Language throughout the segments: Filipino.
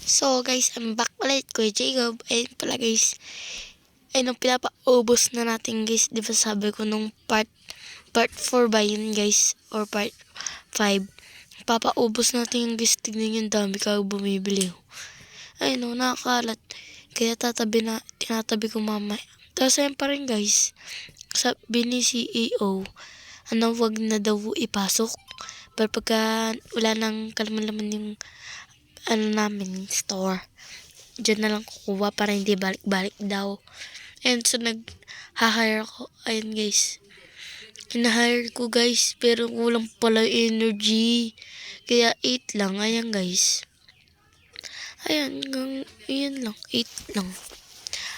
So guys, I'm back ulit, Kuya Jacob. Ayun pala guys, ay nung pinapaubos na natin guys, di ba sabi ko nung part 4 ba yun guys, or part 5. Papaubos natin yung guys, tignan yung dami ka bumibili. Ayun no, nakakalat. Kaya tinatabi ko mamaya. Tapos ayun pa rin guys, sabi ni CEO, wag na daw ipasok. Pero pagka wala nang kalaman-laman yung namin, store. Diyan na lang kukuha para hindi balik-balik daw. And so nag-hire ko. Ayun guys. Hina-hire ko guys. Pero kulang pala energy. Kaya 8 lang. Ayan guys. Ayan. Ayan lang. 8 lang.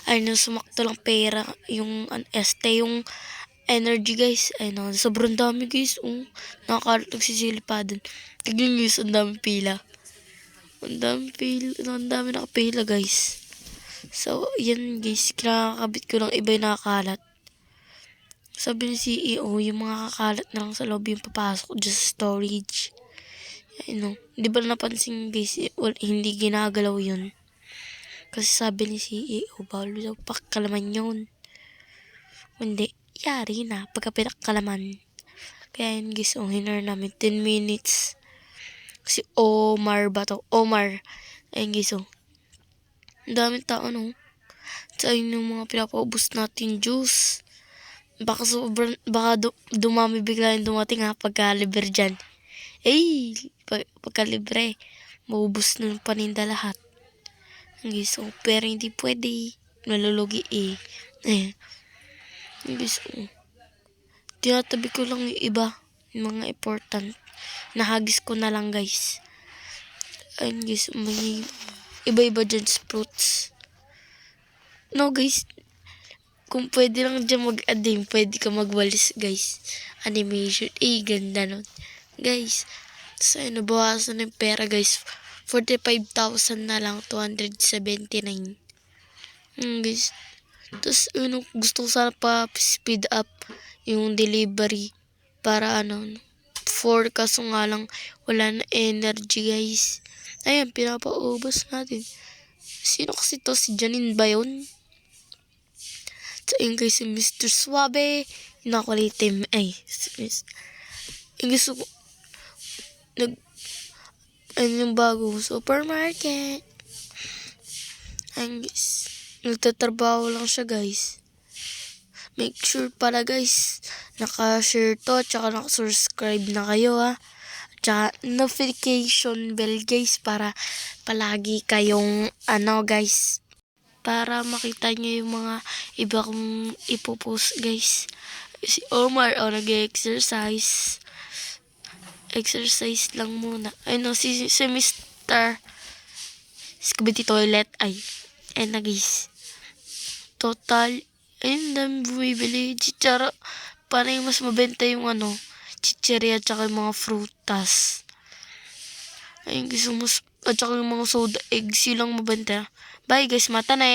Ayun, sumakto lang pera. Yung yung energy guys. Ayun, sobrang dami guys. Nakakalat nagsisilipadan. Tignan guys, ang dami pila. Ang dami nakapila guys. So, yan guys, kinakabit ko lang iba yung nakakalat. Sabi ni CEO, yung mga kakalat na lang sa loob yung papasok just storage. Di ba napansin guys, hindi ginagalaw yun. Kasi sabi ni CEO, bawal daw pakalaman yun. Hindi, yari na pagka pinakalaman. Kaya yun guys, hinar namin 10 minutes. Si Omar ba to? Omar. Ayun guys, ang daming tao no. Sa yung mga pinapaubos natin juice. Baka dumami bigla yung dumating pagka libre dyan. Pagka libre, maubos na yung paninda lahat. Guys, pero hindi pwede. Malulugi Guys, tinatabi ko lang yung iba. Yung mga important. Nahagis ko na lang guys. Ayun guys, may iba-iba dyan fruits. No guys, kung pwede lang dyan mag-adim, pwede ka magwalis guys. Animation, ganda nun. Guys, so nabawasan ng pera guys. 45,000 na lang, 279. Guys, tapos gusto ko sana pa speed up yung delivery para 4 kaso nga lang wala na energy guys. Ayan, pinapaubos natin. Sino kasi to? Si Janine ba yun? So, yun guys, si Mr. Suave. Nakulitim. Yung gusto ko, yung bago supermarket. Ayun guys, nagtatrabaho lang siya guys. Make sure pala guys, naka-share to, tsaka naka-subscribe na kayo tsaka notification bell guys, para palagi kayong guys, para makita nyo yung mga iba kong ipopost guys. Si Omar nag-exercise lang muna. Si Mr. Scooby Toilet na guys, total dami bumibili. Chichara, para yung mas mabenta yung chicheria tsaka yung mga frutas. Gusto mo, at saka yung mga soda eggs, yun lang mabenta. Bye guys, mata na